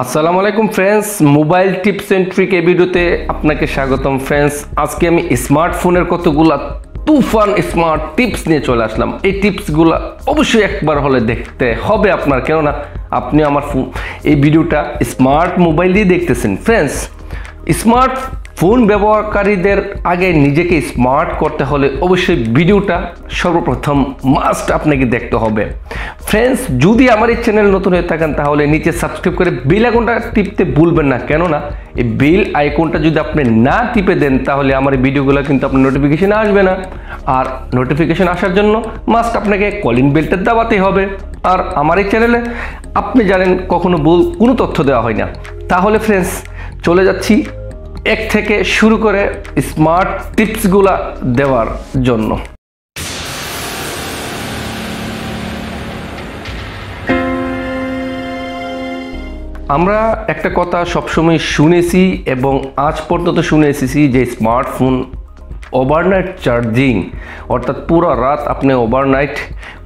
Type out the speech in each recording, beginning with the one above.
আসসালামু আলাইকুম friends, mobile tips and trick এই ভিডিওতে আপনাকে স্বাগতম ফ্রেন্ডস। আজকে আমি স্মার্টফোনের কতগুলা তুফান স্মার্ট টিপস নিয়ে চলে আসলাম। এই টিপসগুলো অবশ্যই একবার হলে দেখতে হবে আপনার, কেননা আপনি আমার এই ভিডিওটা স্মার্ট মোবাইল দিয়ে দেখতেছেন। ফ্রেন্ডস, স্মার্ট ফোন ব্যবহারকারীদের আগে নিজেকে স্মার্ট করতে হলে অবশ্যই ভিডিওটা সর্বপ্রথম মাস্ট আপনাকে দেখতে হবে। ফ্রেন্ডস, যদি আমার এই চ্যানেল নতুন হয়ে থাকেন তাহলে নিচে সাবস্ক্রাইব করে বেল আইকনটা টিপতে ভুলবেন না, কেননা এই বেল আইকনটা যদি আপনি না টিপে দেন তাহলে আমার এই ভিডিওগুলো কিন্তু আপনার নোটিফিকেশন আসবে না। আর নোটিফিকেশন আসার জন্য মাস্ট আপনাকে কলিং বেলটা দাবাতে হবে। আর আমার এই চ্যানেলে আপনি জানেন কখনো ভুল কোনো তথ্য দেওয়া হয় না। তাহলে ফ্রেন্ডস, চলে যাচ্ছি এক থেকে শুরু করে স্মার্ট টিপসগুলা দেওয়ার জন্য। আমরা একটা কথা সবসময় শুনেছি এবং আজ পর্যন্ত শুনে এসেছি যে স্মার্টফোন ওভারনাইট চার্জিং, অর্থাৎ পুরো রাত আপনি ওভারনাইট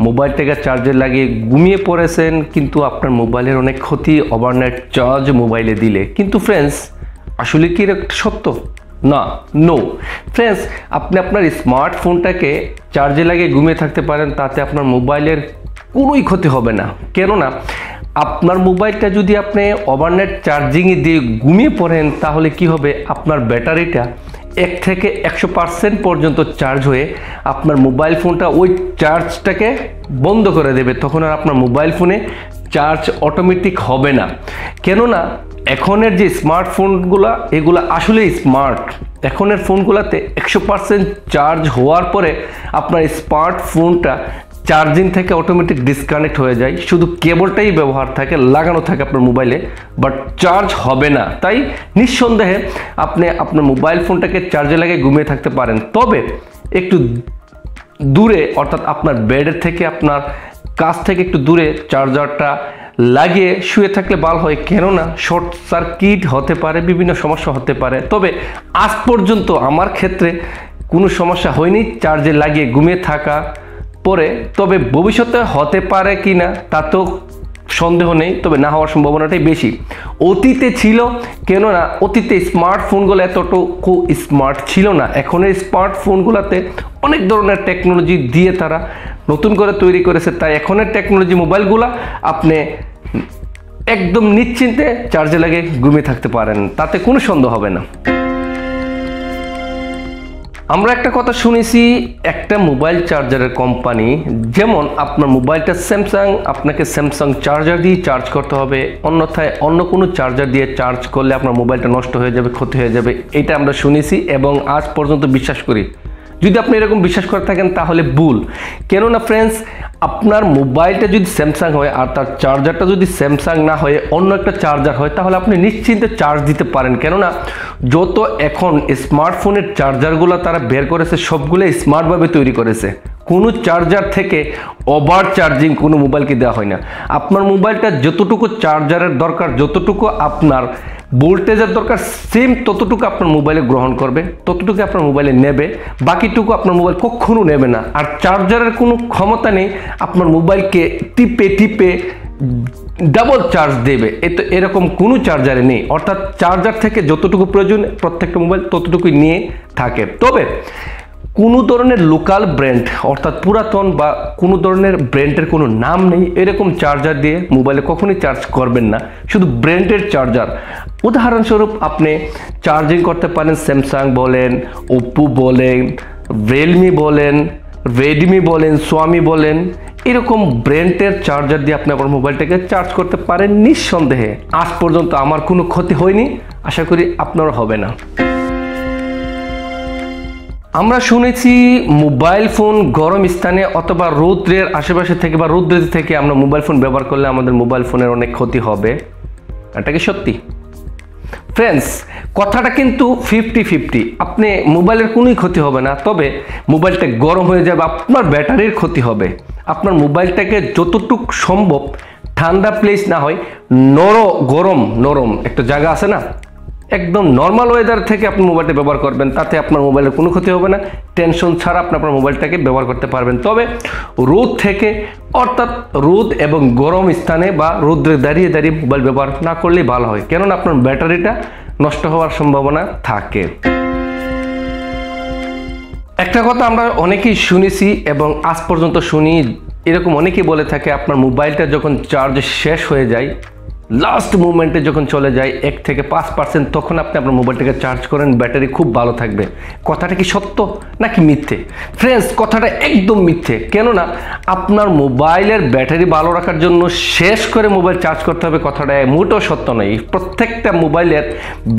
মোবাইলটাকে চার্জে লাগিয়ে ঘুমিয়ে পড়েছেন, কিন্তু আপনার মোবাইলের অনেক ক্ষতি ওভারনাইট চার্জ মোবাইলে দিলে। কিন্তু ফ্রেন্ডস, আসলে কি এটা সত্য? না, নো ফ্রেন্ডস, আপনি আপনার স্মার্টফোনটাকে চার্জে লাগিয়ে ঘুমিয়ে থাকতে পারেন, তাতে আপনার মোবাইলের কোনোই ক্ষতি হবে না। কেননা আপনার মোবাইলটা যদি আপনি ওভারনাইট চার্জিংয়ে দিয়ে ঘুমিয়ে পড়েন তাহলে কি হবে, আপনার ব্যাটারিটা 1 থেকে 100% পর্যন্ত চার্জ হয়ে আপনার মোবাইল ফোনটা ওই চার্জটাকে বন্ধ করে দেবে। তখন আর আপনার মোবাইল ফোনে চার্জ অটোমেটিক হবে না। কেননা এখনের যে স্মার্টফোনগুলো এগুলো আসলে স্মার্ট। এখনের ফোনগুলোতে 100% চার্জ হওয়ার পরে আপনার স্মার্টফোনটা চার্জিং থেকে অটোমেটিক ডিসকানেক্ট হয়ে যায়, শুধু কেবলটাই ব্যবহার থাকে, লাগানো থাকে আপনার মোবাইলে, বাট চার্জ হবে না। তাই নিঃসন্দেহে আপনি আপনার মোবাইল ফোনটাকে চার্জে লাগিয়ে ঘুমিয়ে থাকতে পারেন, তবে একটু দূরে, অর্থাৎ আপনার বেডের থেকে আপনার কাছ থেকে একটু দূরে চার্জারটা লাগিয়ে শুয়ে থাকলে ভালো হয়। কেননা শর্ট সার্কিট হতে পারে, বিভিন্ন সমস্যা হতে পারে। তবে আজ পর্যন্ত আমার ক্ষেত্রে কোনো সমস্যা হয়নি চার্জে লাগিয়ে ঘুমিয়ে থাকা পরে। তবে ভবিষ্যতে হতে পারে কি না তা তো সন্দেহ নেই, তবে না হওয়ার সম্ভাবনাটাই বেশি। অতীতে ছিল, কেননা অতীতে স্মার্টফোনগুলো এতটুকু স্মার্ট ছিল না। এখনের স্মার্টফোনগুলোতে অনেক ধরনের টেকনোলজি দিয়ে তারা নতুন করে তৈরি করেছে, তাই এখনের টেকনোলজি মোবাইলগুলো আপনি একদম নিশ্চিন্তে চার্জে লাগিয়ে ঘুমিয়ে থাকতে পারেন, তাতে কোনো সন্দেহ হবে না। আমরা একটা কথা শুনেছি, একটা মোবাইল চার্জারের কোম্পানি, যেমন আপনার মোবাইলটা স্যামসাং, আপনাকে স্যামসাং চার্জার দিয়ে চার্জ করতে হবে, অন্যথায় অন্য কোনো চার্জার দিয়ে চার্জ করলে আপনার মোবাইলটা নষ্ট হয়ে যাবে, ক্ষতি হয়ে যাবে। এটা আমরা শুনেছি এবং আজ পর্যন্ত বিশ্বাস করি। যদি আপনি এরকম বিশ্বাস করে থাকেন তাহলে ভুল। কেননা ফ্রেন্ডস, আপনার মোবাইলটা যদি স্যামসাং হয় আর তার চার্জারটা যদি স্যামসাং না হয়ে অন্য একটা চার্জার হয় তাহলে আপনি নিশ্চিন্তে চার্জ দিতে পারেন। কেননা যত এখন স্মার্টফোনের চার্জারগুলো তারা বের করেছে সবগুলো স্মার্টভাবে তৈরি করেছে। কোনো চার্জার থেকে ওভার চার্জিং কোনো মোবাইলকে দেওয়া হয় না। আপনার মোবাইলটা যতটুকু চার্জারের দরকার, যতটুকু আপনার ভোল্টেজের দরকার, সেম ততটুকু আপনার মোবাইলে গ্রহণ করবে, ততটুকু আপনার মোবাইলে নেবে, বাকিটুকু আপনার মোবাইল কখনো নেবে না। আর চার্জারের কোনো ক্ষমতা নেই আপনার মোবাইলকে টিপে টিপে ডাবল চার্জ দেবে, এরকম কোনো চার্জারে নেই। অর্থাৎ চার্জার থেকে যতটুকু প্রয়োজন প্রত্যেকটা মোবাইল ততটুকুই নিয়ে থাকে। তবে কোনো ধরনের লোকাল ব্র্যান্ড, অর্থাৎ পুরাতন বা কোনো ধরনের ব্র্যান্ডের কোনো নাম নেই এরকম চার্জার দিয়ে মোবাইলে কখনোই চার্জ করবেন না, শুধু ব্র্যান্ডের চার্জার। উদাহরণস্বরূপ আপনি চার্জিং করতে পারেন স্যামসাং বলেন, ওপ্পো বলেন, রিয়েলমি বলেন, রেডমি বলেন, সোয়ামি বলেন, এরকম ব্র্যান্ডের চার্জার দিয়ে আপনি আপনার মোবাইলটাকে চার্জ করতে পারেন নিঃসন্দেহে। আজ পর্যন্ত আমার কোনো ক্ষতি হয়নি, আশা করি আপনারও হবে না। আমরা শুনেছি মোবাইল ফোন গরম স্থানে অথবা রৌদ্রের আশেপাশে থেকে বা রৌদ্রের থেকে আমরা মোবাইল ফোন ব্যবহার করলে আমাদের মোবাইল ফোনের অনেক ক্ষতি হবে। এটা কি সত্যি? ফ্রেন্ডস, কথাটা কিন্তু 50-50। আপনি মোবাইলের কোনোই ক্ষতি হবে না, তবে মোবাইলটা গরম হয়ে যাবে, আপনার ব্যাটারির ক্ষতি হবে। আপনার মোবাইলটাকে যতটুকু সম্ভব ঠান্ডা প্লেস না হয়, গরম একটা জায়গা আছে না, একদম নর্মাল ওয়েদার থেকে আপনি মোবাইলটা ব্যবহার করবেন, তাতে আপনার মোবাইলের কোনো ক্ষতি হবে না, টেনশন ছাড়া আপনি আপনার মোবাইলটাকে ব্যবহার করতে পারবেন। তবে রোদ থেকে, অর্থাৎ রোদ এবং গরম স্থানে বা রোদ্রে দাঁড়িয়ে দাঁড়িয়ে মোবাইল ব্যবহার না করলেই ভালো হয়, কেননা আপনার ব্যাটারিটা নষ্ট হওয়ার সম্ভাবনা থাকে। একটা কথা আমরা অনেকেই শুনেছি এবং আজ পর্যন্ত শুনি, এরকম অনেকেই বলে থাকে আপনার মোবাইলটা যখন চার্জ শেষ হয়ে যায়, লাস্ট মুমেন্টে যখন চলে যায় 1 থেকে 5%, তখন আপনি আপনার মোবাইলটাকে চার্জ করেন, ব্যাটারি খুব ভালো থাকবে। কথাটা কি সত্য নাকি মিথ্যে? ফ্রেন্ডস, কথাটা একদম মিথ্যে। কেননা আপনার মোবাইলের ব্যাটারি ভালো রাখার জন্য শেষ করে মোবাইল চার্জ করতে হবে, কথাটা মোটেও সত্য নয়। প্রত্যেকটা মোবাইলের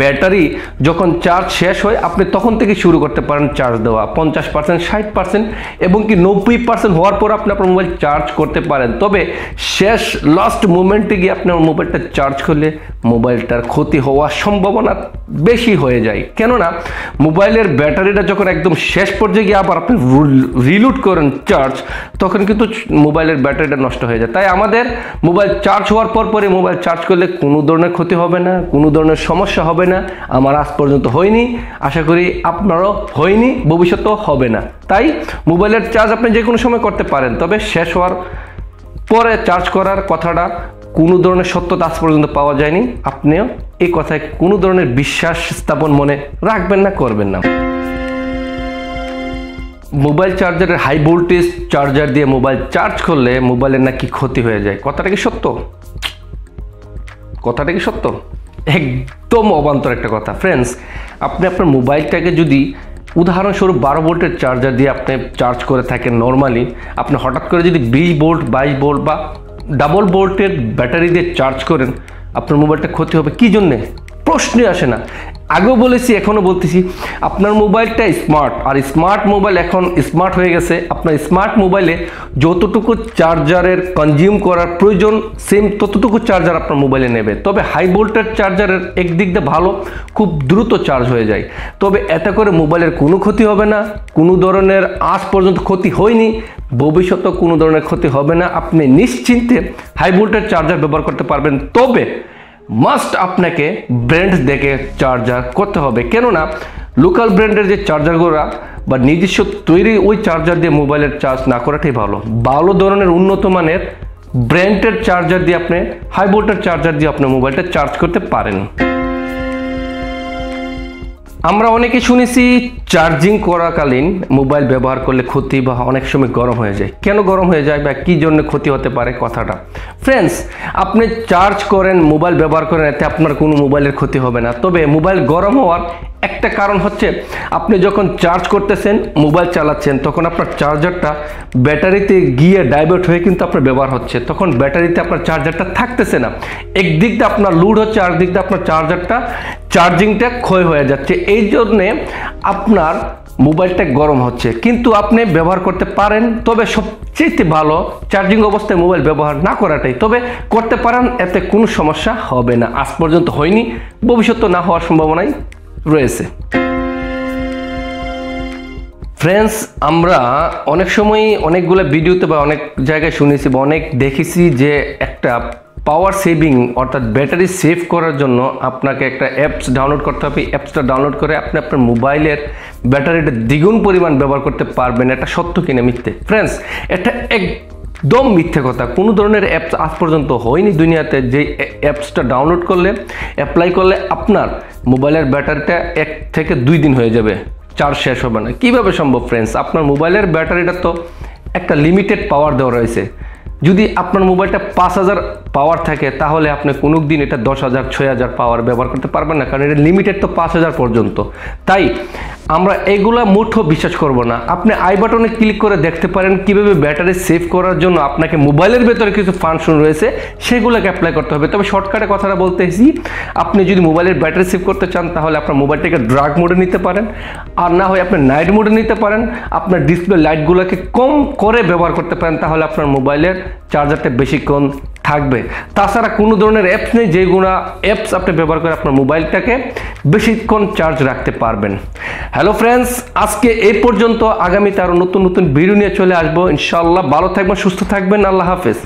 ব্যাটারি যখন চার্জ শেষ হয় আপনি তখন থেকে শুরু করতে পারেন চার্জ দেওয়া, 50%, 60% এবং কি 90% হওয়ার পর আপনি আপনার মোবাইল চার্জ করতে পারেন। তবে শেষ লাস্ট মুমেন্টে গিয়ে আপনার মোবাইলটা চার্জ করলে মোবাইলটার ক্ষতি হওয়ার সম্ভাবনা বেশি হয়ে যায়। কেননা মোবাইলের ব্যাটারিটা যখন একদম শেষ পর্যায়ে গিয়ে আবার আপনি রিলোড করেন চার্জ, তখন কিন্তু মোবাইলের ব্যাটারিটা নষ্ট হয়ে যায়। তাই আমাদের মোবাইল চার্জ হওয়ার পরই মোবাইল চার্জ করলে কোনো ধরনের ক্ষতি হবে না, কোনো ধরনের সমস্যা হবে না। আমার আজ পর্যন্ত হয়নি, আশা করি আপনারও হয়নি, ভবিষ্যতেও হবে না। তাই মোবাইলের চার্জ আপনি যে কোনো সময় করতে পারেন, তবে শেষ হওয়ার পরে চার্জ করার কথাটা কোনো ধরনের সত্যতা আজ পর্যন্ত পাওয়া যায়নি। আপনিও এই কথায় কোনো ধরনের বিশ্বাস স্থাপন মনে রাখবেন না, করবেন না। মোবাইল চার্জারের হাই ভোল্টেজ চার্জার দিয়ে মোবাইল চার্জ করলে মোবাইলের নাকি ক্ষতি হয়ে যায়, কথাটা কি সত্য? কথাটা কি সত্য? একদম অবান্তর একটা কথা। ফ্রেন্ডস, আপনি আপনার মোবাইলটাকে যদি উদাহরণস্বরূপ 12 ভোল্টের চার্জার দিয়ে আপনি চার্জ করে থাকেন নর্মালি, আপনি হঠাৎ করে যদি 20 ভোল্ট, 22 ভোল্ট বা ডাবল ভোল্টের ব্যাটারি দিয়ে চার্জ করেন, আপনার মোবাইলটা ক্ষতি হবে কি জন্যে? প্রশ্নই আসে না। আগেও বলেছি, এখনও বলতেছি, আপনার মোবাইলটা স্মার্ট, আর স্মার্ট মোবাইল এখন স্মার্ট হয়ে গেছে। আপনার স্মার্ট মোবাইলে যতটুকু চার্জারের কনজিউম করার প্রয়োজন, সেম ততটুকু চার্জার আপনার মোবাইলে নেবে। তবে হাই ভোল্টেজ চার্জারের একদিক দিয়ে ভালো, খুব দ্রুত চার্জ হয়ে যায়। তবে এতে করে মোবাইলের কোনো ক্ষতি হবে না, কোনো ধরনের আজ পর্যন্ত ক্ষতি হয়নি, ভবিষ্যতেও কোনো ধরনের ক্ষতি হবে না। আপনি নিশ্চিন্তে হাই ভোল্টেজ চার্জার ব্যবহার করতে পারবেন। তবে মাস্ট আপনাকে ব্র্যান্ড দেখে চার্জার করতে হবে, কেননা লোকাল ব্র্যান্ডের যে চার্জারগুলো বা নিজস্ব তৈরি ওই চার্জার দিয়ে মোবাইলের চার্জ না করাটাই ভালো। ভালো ধরনের উন্নত মানের ব্র্যান্ডের চার্জার দিয়ে আপনি, হাই ভোল্টেজ চার্জার দিয়ে আপনার মোবাইলটা চার্জ করতে পারেন। আমরা অনেকে শুনেছি চার্জিং করাকালীন মোবাইল ব্যবহার করলে ক্ষতি বা অনেক সময় গরম হয়ে যায়। কেন গরম হয়ে যায় বা কী জন্য ক্ষতি হতে পারে কথাটা? ফ্রেন্ডস, আপনি চার্জ করেন, মোবাইল ব্যবহার করেন, এতে আপনার কোনো মোবাইলের ক্ষতি হবে না। তবে মোবাইল গরম হওয়ার একটা কারণ হচ্ছে, আপনি যখন চার্জ করতেছেন, মোবাইল চালাচ্ছেন, তখন আপনার চার্জারটা ব্যাটারিতে গিয়ে ডাইভার্ট হয়ে কিন্তু আপনার ব্যবহার হচ্ছে, তখন ব্যাটারিতে আপনার চার্জারটা থাকতেছে না। একদিক দিয়ে আপনার লোড হচ্ছে, আর দিক দিয়ে আপনার চার্জিংটা ক্ষয় হয়ে যাচ্ছে। এই জন্যে আপনার মোবাইলটা গরম হচ্ছে, কিন্তু আপনি ব্যবহার করতে পারেন। তবে সবচেয়ে ভালো চার্জিং অবস্থায় মোবাইল ব্যবহার না করাটাই, তবে করতে পারেন, এতে কোনো সমস্যা হবে না। আজ পর্যন্ত হয়নি, ভবিষ্যতে না হওয়ার সম্ভাবনাই রয়েছে। ফ্রেন্ডস, আমরা অনেক সময় অনেকগুলো ভিডিওতে বা অনেক জায়গায় শুনেছি বা অনেক দেখেছি যে একটা পাওয়ার সেভিং অর্থাৎ ব্যাটারি সেভ করার জন্য আপনাকে একটা অ্যাপস ডাউনলোড করতে হবে। অ্যাপসটা ডাউনলোড করে আপনি আপনার মোবাইলের ব্যাটারিটা দ্বিগুণ পরিমাণ ব্যবহার করতে পারবেন। এটা সত্য কিনা মিথ্যে? ফ্রেন্ডস, এটা একদম মিথ্যে কথা। কোনো ধরনের অ্যাপস আজ পর্যন্ত হয়নি দুনিয়াতে যে অ্যাপসটা ডাউনলোড করলে, অ্যাপ্লাই করলে আপনার মোবাইলের ব্যাটারিটা 1 থেকে 2 দিন হয়ে যাবে, চার্জ শেষ হবে না। কীভাবে সম্ভব ফ্রেন্ডস? আপনার মোবাইলের ব্যাটারিটা তো একটা লিমিটেড পাওয়ার দেওয়া রয়েছে। যদি আপনার মোবাইলটা 5000 পাওয়ার থাকে, তাহলে আপনি কোনো দিন এটা 10000, 6000 পাওয়ার ব্যবহার করতে পারবেন না, কারণ এটা লিমিটেড তো 5000 পর্যন্ত। তাই আমরা এগুলা মুঠো বিশ্বাস করব না। আপনি আই বাটনে ক্লিক করে দেখতে পারেন কিভাবে ব্যাটারি সেভ করার জন্য আপনাকে মোবাইলের ভেতরে কিছু ফাংশন রয়েছে, সেগুলোকে অ্যাপ্লাই করতে হবে। তবে শর্টকাটে কথাটা বলতেছি, আপনি যদি মোবাইলের ব্যাটারি সেভ করতে চান, তাহলে আপনার মোবাইলটাকে ড্রাগ মোডে নিতে পারেন, আর না হয় আপনি নাইট মোডে নিতে পারেন। আপনার ডিসপ্লে লাইটগুলোকে কম করে ব্যবহার করতে পারেন, তাহলে আপনার মোবাইলের চার্জারটা বেশিক্ষণ থাকবে। তাছাড়া কোনো ধরনের অ্যাপস নেই যেগুলো অ্যাপস আপনি ব্যবহার করে আপনার মোবাইলটাকে বেশিক্ষণ চার্জ রাখতে পারবেন। হ্যালো ফ্রেন্ডস, আজকে এই পর্যন্ত। আগামীতে আরও নতুন নতুন ভিডিও নিয়ে চলে আসবো ইনশাআল্লাহ। ভালো থাকবেন, সুস্থ থাকবেন, আল্লাহ হাফেজ।